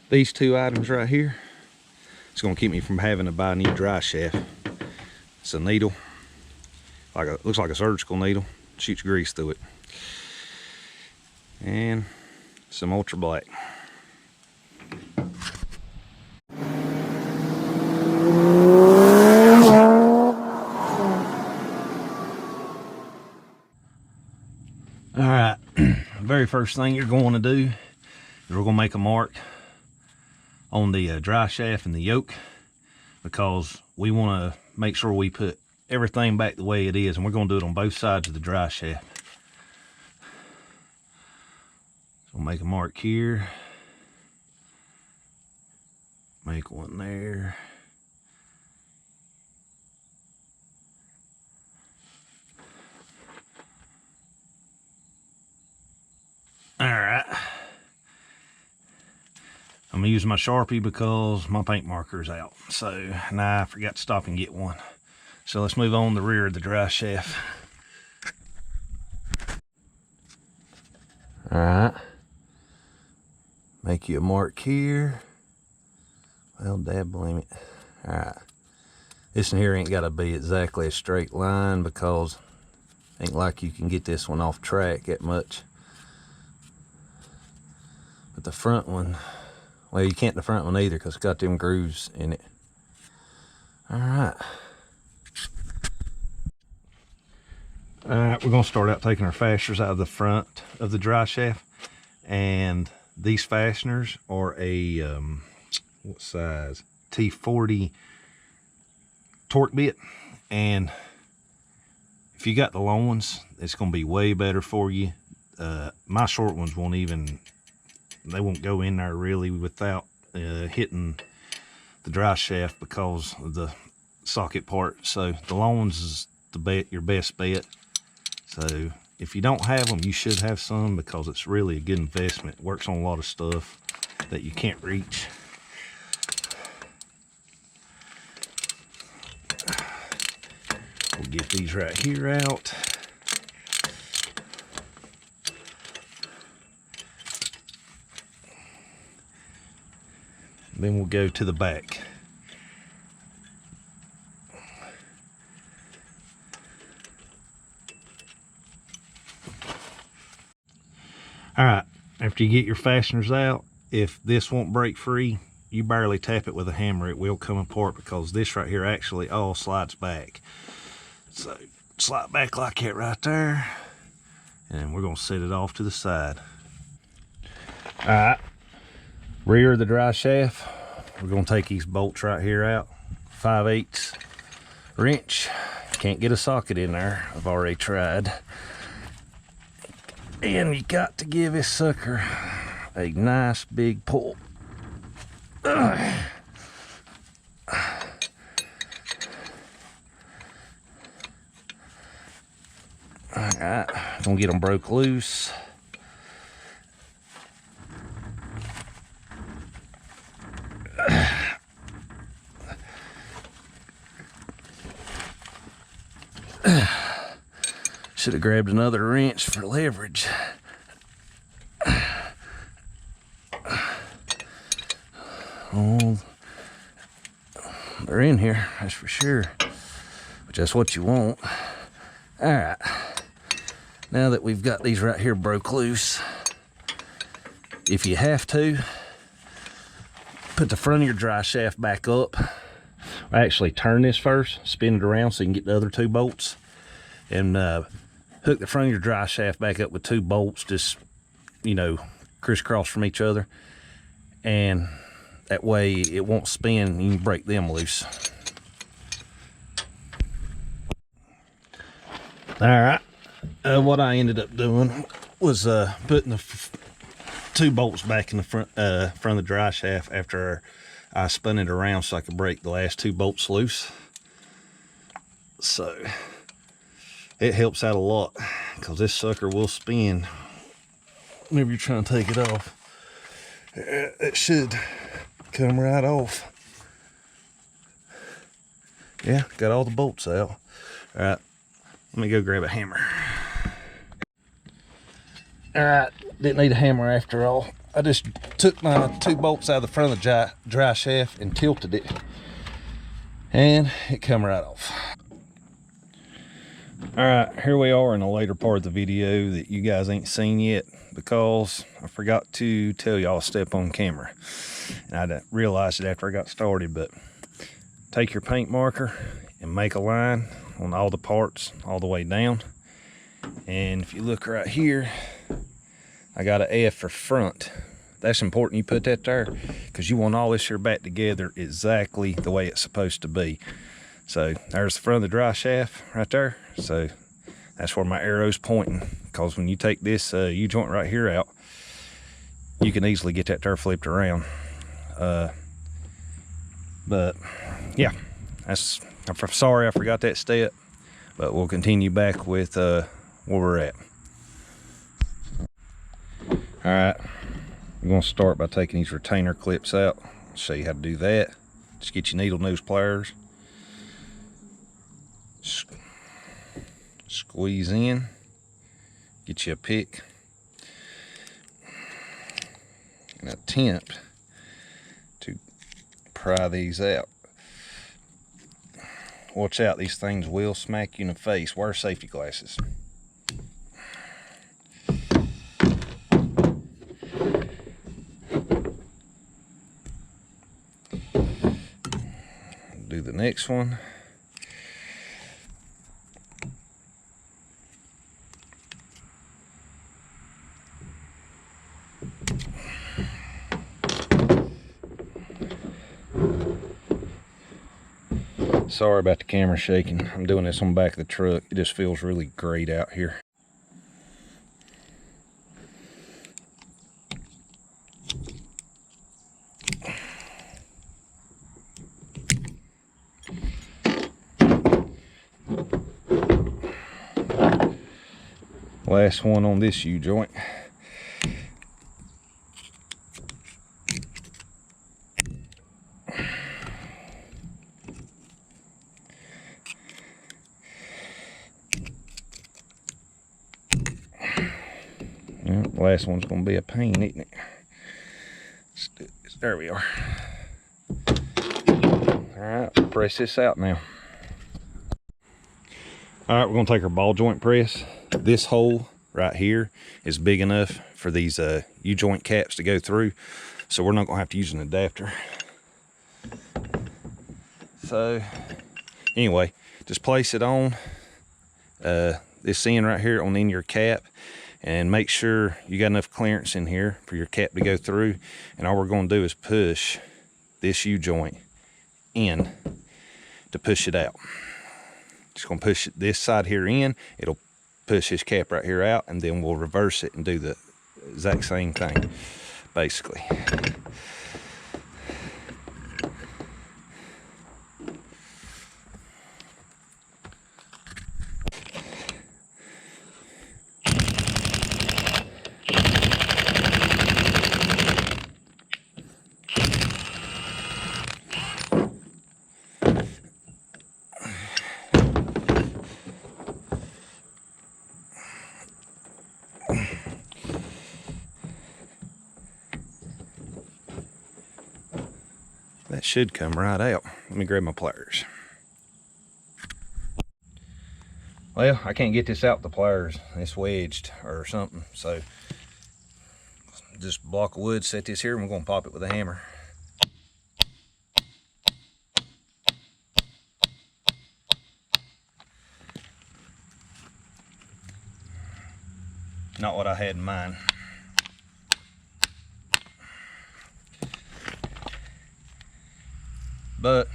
these two items right here, it's gonna keep me from having to buy a new dry shaft. It's a needle, looks like a surgical needle, shoots grease through it, and some ultra black. All right, very first thing you're going to do is we're going to make a mark on the dry shaft and the yoke, because we want to make sure we put everything back the way it is, and we're going to do it on both sides of the dry shaft. So we'll make a mark here, make one there. All right, I'm gonna use my Sharpie because my paint marker is out. So now I forgot to stop and get one. So let's move on to the rear of the dry shaft. All right, make you a mark here. Well, dab blame it. All right, this one here ain't gotta be exactly a straight line because ain't like you can get this one off track that much. But the front one, well, you can't the front one either because it's got them grooves in it. All right. All right, we're gonna start out taking our fasteners out of the front of the dry shaft. And these fasteners are a, what size? T40 torque bit. And if you got the long ones, it's gonna be way better for you. My short ones won't even, they won't go in there really without hitting the dry shaft because of the socket part. So the long ones is your best bet. So if you don't have them, you should have some because it's really a good investment. It works on a lot of stuff that you can't reach. We'll get these right here out. Then we'll go to the back. All right, after you get your fasteners out, if this won't break free, you barely tap it with a hammer, it will come apart because this right here actually all slides back. So slide back like that right there, and we're gonna set it off to the side. All right, rear of the dry shaft, we're gonna take these bolts right here out, 5/8 wrench. Can't get a socket in there, I've already tried. And you got to give this sucker a nice big pull. All right, gonna get them broke loose. Should have grabbed another wrench for leverage. Oh, they're in here, that's for sure. But that's what you want. All right, now that we've got these right here broke loose, if you have to, put the front of your dry shaft back up. Actually turn this first, spin it around so you can get the other two bolts, and hook the front of your dry shaft back up with two bolts, just, you know, crisscross from each other, and that way it won't spin and you can break them loose. All right, what I ended up doing was putting the two bolts back in the front of the dry shaft after I spun it around so I could break the last two bolts loose. So it helps out a lot because this sucker will spin whenever you're trying to take it off. It should come right off. Yeah, got all the bolts out. All right, let me go grab a hammer. All right, didn't need a hammer after all. I just took my 2 bolts out of the front of the dry shaft and tilted it, and it come right off. All right, here we are in a later part of the video that you guys ain't seen yet because I forgot to tell y'all to step on camera. And I realized it after I got started, but take your paint marker and make a line on all the parts all the way down. And if you look right here, I got an F for front. That's important you put that there because you want all this here back together exactly the way it's supposed to be. So there's the front of the dry shaft right there. So that's where my arrow's pointing, because when you take this U-joint right here out, you can easily get that there flipped around. But yeah, I'm sorry I forgot that step, but we'll continue back with where we're at. All right, I'm gonna start by taking these retainer clips out. I'll show you how to do that. Just get your needle nose pliers. Squeeze in, get you a pick, and attempt to pry these out. Watch out, these things will smack you in the face. Wear safety glasses. Do the next one. Sorry about the camera shaking. I'm doing this on the back of the truck. It just feels really great out here. Last one on this U-joint. Last one's gonna be a pain, isn't it? Let's do this. There we are. All right, press this out now. All right, we're gonna take our ball joint press. This hole right here is big enough for these U-joint caps to go through, so we're not gonna have to use an adapter. So anyway, just place it on this end right here on the end of your cap, and make sure you got enough clearance in here for your cap to go through. And all we're going to do is push this U-joint in to push it out. Just going to push this side here in, it'll push this cap right here out, and then we'll reverse it and do the exact same thing basically. That should come right out. Let me grab my pliers. Well, I can't get this out with the pliers. It's wedged or something. So just a block of wood, set this here, and we're gonna pop it with a hammer. Not what I had in mind. But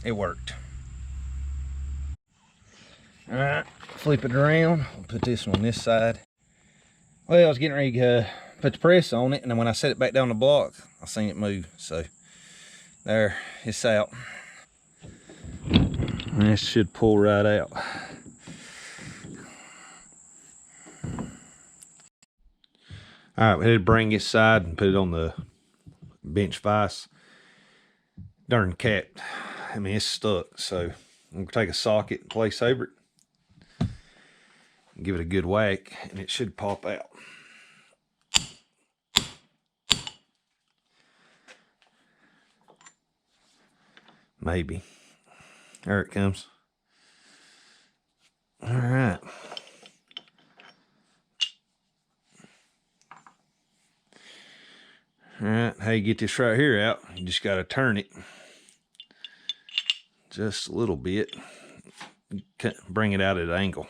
it worked. All right, flip it around. I'll put this one on this side. Well, I was getting ready to put the press on it, and then when I set it back down the block, I seen it move. So there, it's out. And this should pull right out. All right, we had to bring this side and put it on the bench vise. Darn cap, I mean, it's stuck. So I'm gonna take a socket and place over it, and give it a good whack, and it should pop out. Maybe. There it comes. All right. All right, how you get this right here out, you just got to turn it just a little bit, bring it out at an angle.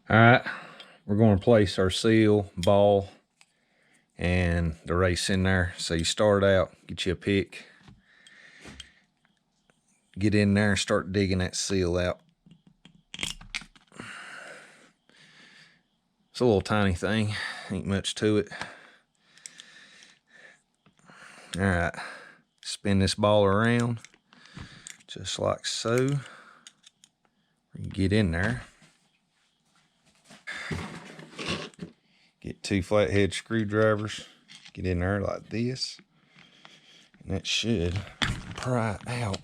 All right, we're going to place our seal, ball, and the race in there. So you start out, get you a pick, get in there and start digging that seal out. It's a little tiny thing, ain't much to it. All right, spin this ball around just like so. Get in there. Get 2 flathead screwdrivers, get in there like this, and that should pry out.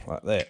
Like that.